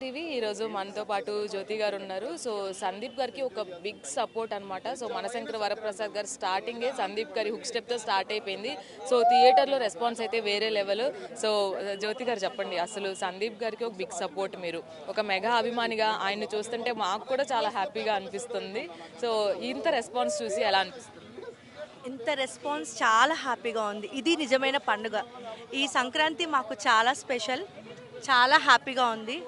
TV ఈరోజు మనతో పాటు జ్యోతి గారు ఉన్నారు. సో సందీప్ గారికి ఒక బిగ్ సపోర్ట్ అనమాట. సో మనశంకర వరప్రసాద్ గారు స్టార్టింగే సందీప్ గారి హుక్ స్టెప్తో స్టార్ట్ అయిపోయింది. సో థియేటర్లో రెస్పాన్స్ అయితే వేరే లెవెల్. సో జ్యోతి గారు చెప్పండి, అసలు సందీప్ గారికి ఒక బిగ్ సపోర్ట్, మీరు ఒక మెగా అభిమానిగా ఆయన్ని చూస్తుంటే మాకు కూడా చాలా హ్యాపీగా అనిపిస్తుంది. సో ఇంత రెస్పాన్స్ చూసి ఎలా అనిపిస్తుంది? ఇంత రెస్పాన్స్ చాలా హ్యాపీగా ఉంది. ఇది నిజమైన పండుగ. ఈ సంక్రాంతి మాకు చాలా స్పెషల్, చాలా హ్యాపీగా ఉంది.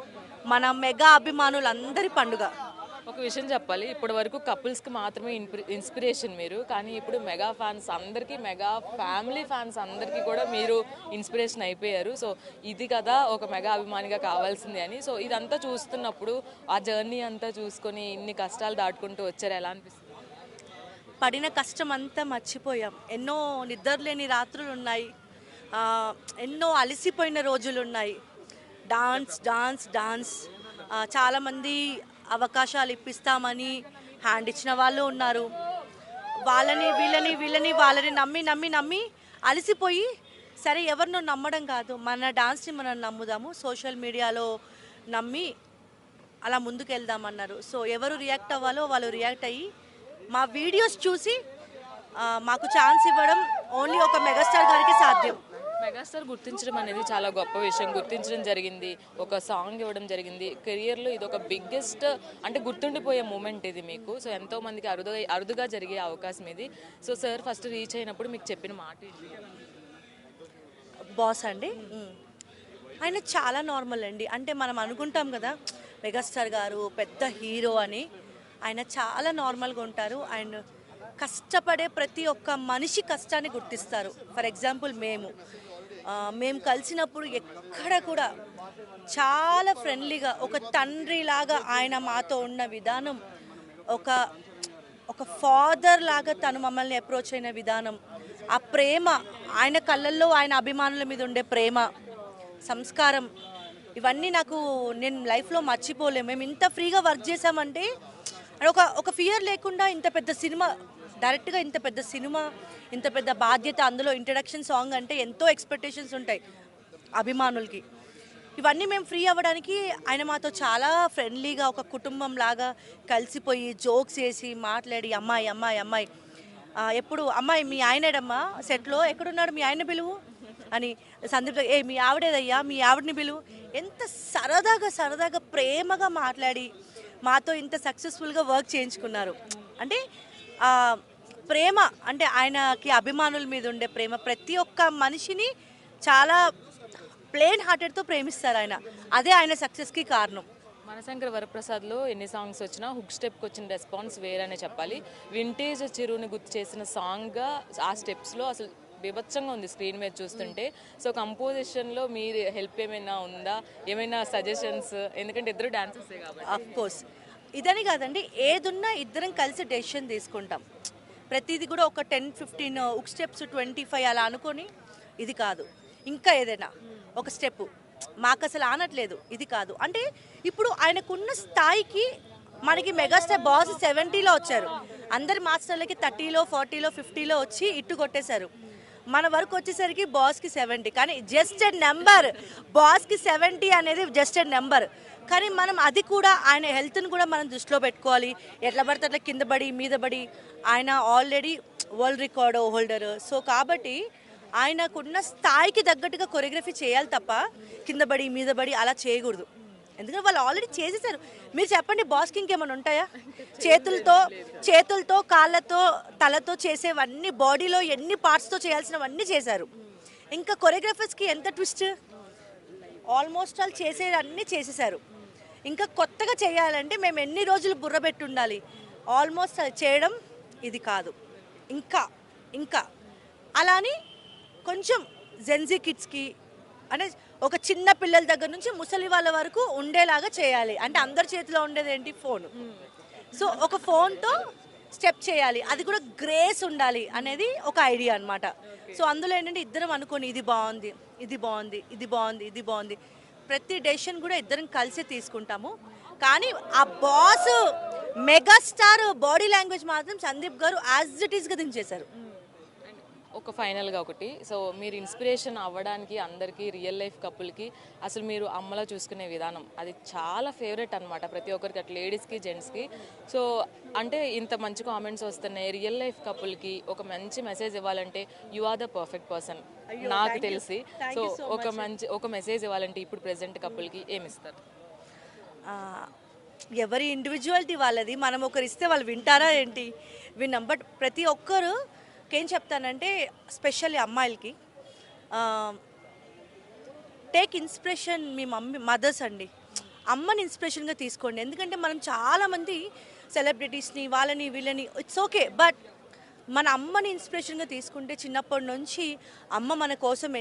మన మెగా అభిమానులందరి పండుగ. ఒక విషయం చెప్పాలి, ఇప్పటి వరకు కపుల్స్కి మాత్రమే ఇన్స్పిరేషన్ మీరు, కానీ ఇప్పుడు మెగా ఫ్యాన్స్ అందరికీ, మెగా ఫ్యామిలీ ఫ్యాన్స్ అందరికీ కూడా మీరు ఇన్స్పిరేషన్ అయిపోయారు. సో ఇది కదా ఒక మెగా అభిమానిగా కావాల్సింది అని. సో ఇదంతా చూస్తున్నప్పుడు ఆ జర్నీ అంతా చూసుకొని ఇన్ని కష్టాలు దాటుకుంటూ వచ్చారు, ఎలా అనిపిస్తుంది? పడిన కష్టం అంతా మర్చిపోయాం. ఎన్నో నిద్రలేని రాత్రులు ఉన్నాయి, ఎన్నో అలసిపోయిన రోజులు ఉన్నాయి. Dance dance dance. చాలామంది అవకాశాలు ఇప్పిస్తామని హ్యాండ్ ఇచ్చిన వాళ్ళు ఉన్నారు. వాళ్ళని నమ్మి నమ్మి నమ్మి అలసిపోయి, సరే ఎవరినో నమ్మడం కాదు, మన డాన్స్ని మనం నమ్ముదాము, సోషల్ మీడియాలో నమ్మి అలా ముందుకు వెళ్దామన్నారు. సో ఎవరు రియాక్ట్ అవ్వాలో వాళ్ళు రియాక్ట్ అయ్యి మా వీడియోస్ చూసి మాకు ఛాన్స్ ఇవ్వడం ఓన్లీ ఒక మెగాస్టార్ గారికి సాధ్యం. మెగాస్టార్ గుర్తించడం అనేది చాలా గొప్ప విషయం. గుర్తించడం జరిగింది, ఒక సాంగ్ ఇవ్వడం జరిగింది. కెరియర్లో ఇది ఒక బిగ్గెస్ట్, అంటే గుర్తుండిపోయే మూమెంట్ ఇది మీకు. సో ఎంతో మందికి అరుదుగా జరిగే అవకాశం ఇది. సో సార్ ఫస్ట్ రీచ్ అయినప్పుడు మీకు చెప్పిన మాట ఏంటి? బాస్ అండి, ఆయన చాలా నార్మల్ అండి. అంటే మనం అనుకుంటాం కదా మెగాస్టార్ గారు పెద్ద హీరో అని. ఆయన చాలా నార్మల్గా ఉంటారు. ఆయన కష్టపడే ప్రతి ఒక్క మనిషి కష్టాన్ని గుర్తిస్తారు. ఫర్ ఎగ్జాంపుల్ మేము కలిసినప్పుడు ఎక్కడ కూడా చాలా ఫ్రెండ్లీగా, ఒక తండ్రిలాగా ఆయన మాతో ఉన్న విధానం, ఒక ఫాదర్ లాగా తను మమ్మల్ని అప్రోచ్ అయిన విధానం, ఆ ప్రేమ, ఆయన కళ్ళల్లో ఆయన అభిమానుల మీద ఉండే ప్రేమ, సంస్కారం, ఇవన్నీ నేను లైఫ్లో మర్చిపోలేము. మేము ఇంత ఫ్రీగా వర్క్ చేసామంటే ఒక ఫియర్ లేకుండా ఇంత పెద్ద సినిమా, డైరెక్ట్గా ఇంత పెద్ద సినిమా, ఇంత పెద్ద బాధ్యత, అందులో ఇంట్రడక్షన్ సాంగ్ అంటే ఎంతో ఎక్స్పెక్టేషన్స్ ఉంటాయి అభిమానులకి. ఇవన్నీ మేము ఫ్రీ అవ్వడానికి ఆయన మాతో చాలా ఫ్రెండ్లీగా ఒక కుటుంబం లాగా కలిసిపోయి జోక్స్ వేసి మాట్లాడి, అమ్మాయి ఎప్పుడు అమ్మాయి మీ ఆయనేడమ్మా సెట్లో ఎక్కడున్నాడు, మీ ఆయన పిలువు అని, సందీప్ మీ ఆవిడేదయ్యా, మీ ఆవిడని పిలువు, ఎంత సరదాగా ప్రేమగా మాట్లాడి మాతో ఇంత సక్సెస్ఫుల్గా వర్క్ చేయించుకున్నారు. అంటే ప్రేమ, అంటే ఆయనకి అభిమానుల మీద ఉండే ప్రేమ, ప్రతి ఒక్క మనిషిని చాలా ప్లెయిన్ హార్టెడ్తో ప్రేమిస్తారు ఆయన. అదే ఆయన సక్సెస్కి కారణం. మనశంకర వరప్రసాద్లో ఎన్ని సాంగ్స్ వచ్చినా హుక్ స్టెప్కి వచ్చిన రెస్పాన్స్ వేరనే చెప్పాలి. వింటేజ్ చెరువుని గుర్తు చేసిన సాంగ్గా ఆ స్టెప్స్లో అసలు బీభత్సంగా ఉంది స్క్రీన్ మీద చూస్తుంటే. సో కంపోజిషన్లో మీరు హెల్ప్ ఏమైనా ఉందా, ఏమైనా సజెషన్స్? ఎందుకంటే ఇద్దరు డాన్సర్సే కాబట్టి. ఆఫ్ కోర్స్ ఇదని కాదండి, ఏదున్నా ఇద్దరం కలిసి డెసిషన్ తీసుకుంటాం. ప్రతిదీ కూడా ఒక 10-15 హుక్ స్టెప్స్, 25 అలా అనుకొని, ఇది కాదు ఇంకా ఏదైనా ఒక స్టెప్ మాకు అసలు ఆనట్లేదు, ఇది కాదు అంటే. ఇప్పుడు ఆయనకున్న స్థాయికి మనకి మెగాస్టార్ బాస్ 70లో వచ్చారు, అందరి మాస్టర్లకి 30లో 40లో 50లో వచ్చి ఇట్టు కొట్టేశారు. మన వరకు వచ్చేసరికి బాస్కి 70, కానీ జస్ట్ ఎ నెంబర్. బాస్కి 70 అనేది జస్ట్ ఎ నెంబర్. కానీ మనం అది కూడా, ఆయన హెల్త్ని కూడా మనం దృష్టిలో పెట్టుకోవాలి. ఎట్లా పడితే అట్లా కింద పడి మీద పడి, ఆయన already world record holder. So కాబట్టి ఆయనకున్న స్థాయికి తగ్గట్టుగా కొరియోగ్రఫీ చేయాలి తప్ప కింద పడి మీద పడి అలా చేయకూడదు. ఎందుకంటే వాళ్ళు ఆల్రెడీ చేసేసారు. మీరు చెప్పండి, బాస్కి ఇంకేమైనా ఉంటాయా? చేతులతో కాళ్ళతో తలతో చేసేవన్నీ, బాడీలో ఎన్ని పార్ట్స్తో చేయాల్సినవన్నీ చేశారు. ఇంకా కొరియోగ్రఫర్స్కి ఎంత ట్విస్ట్, ఆల్మోస్ట్ ఆల్ చేసేవన్నీ చేసేసారు. ఇంకా కొత్తగా చేయాలంటే మేము ఎన్ని రోజులు బుర్ర పెట్టి ఉండాలి. ఆల్మోస్ట్ చేయడం ఇది కాదు. ఇంకా అలా అని కొంచెం జెన్జీ కిడ్స్కి, అంటే ఒక చిన్న పిల్లల దగ్గర నుంచి ముసలి వాళ్ళ వరకు ఉండేలాగా చేయాలి. అంటే అందరి చేతిలో ఉండేది ఏంటి, ఫోన్. సో ఒక ఫోన్తో స్టెప్ చేయాలి, అది కూడా గ్రేస్ ఉండాలి అనేది ఒక ఐడియా అనమాట. సో అందులో ఏంటంటే ఇద్దరం అనుకోని, ఇది బాగుంది, ప్రతి డెసిషన్ కూడా ఇద్దరం కలిసి తీసుకుంటాము. కానీ ఆ బాస్ మెగాస్టార్ బాడీ లాంగ్వేజ్ మాత్రం సందీప్ గారు యాజ్ ఇట్ ఈస్గా దించేశారు. ఒక ఫైనల్గా ఒకటి, సో మీరు ఇన్స్పిరేషన్ అవ్వడానికి అందరికీ రియల్ లైఫ్ కపుల్కి అసలు మీరు అమ్మలా చూసుకునే విధానం అది చాలా ఫేవరెట్ అనమాట ప్రతి ఒక్కరికి, అటు లేడీస్కి జెంట్స్కి. సో అంటే ఇంత మంచి కామెంట్స్ వస్తున్నాయి, రియల్ లైఫ్ కపుల్కి ఒక మంచి మెసేజ్ ఇవ్వాలంటే you are the perfect person నాకు తెలిసి. సో ఒక మెసేజ్ ఇవ్వాలంటే ఇప్పుడు ప్రెసెంట్ కపుల్కి ఏమిస్తారు? ఎవరి ఇండివిజువాలిటీ వాళ్ళది, మనం ఒకరు ఇస్తే వాళ్ళు వింటారా ఏంటి, విన్నాం. బట్ ప్రతి ఒక్కరు ఏం చెప్తానంటే స్పెషల్లీ అమ్మాయిలకి టేక్ ఇన్స్పిరేషన్ మీ మదర్స్ అండి. అమ్మని ఇన్స్పిరేషన్గా తీసుకోండి. ఎందుకంటే మనం చాలామంది సెలబ్రిటీస్ని వాళ్ళని వీళ్ళని ఇట్స్ ఓకే, బట్ మన అమ్మని ఇన్స్పిరేషన్గా తీసుకుంటే చిన్నప్పటి నుంచి అమ్మ మన కోసం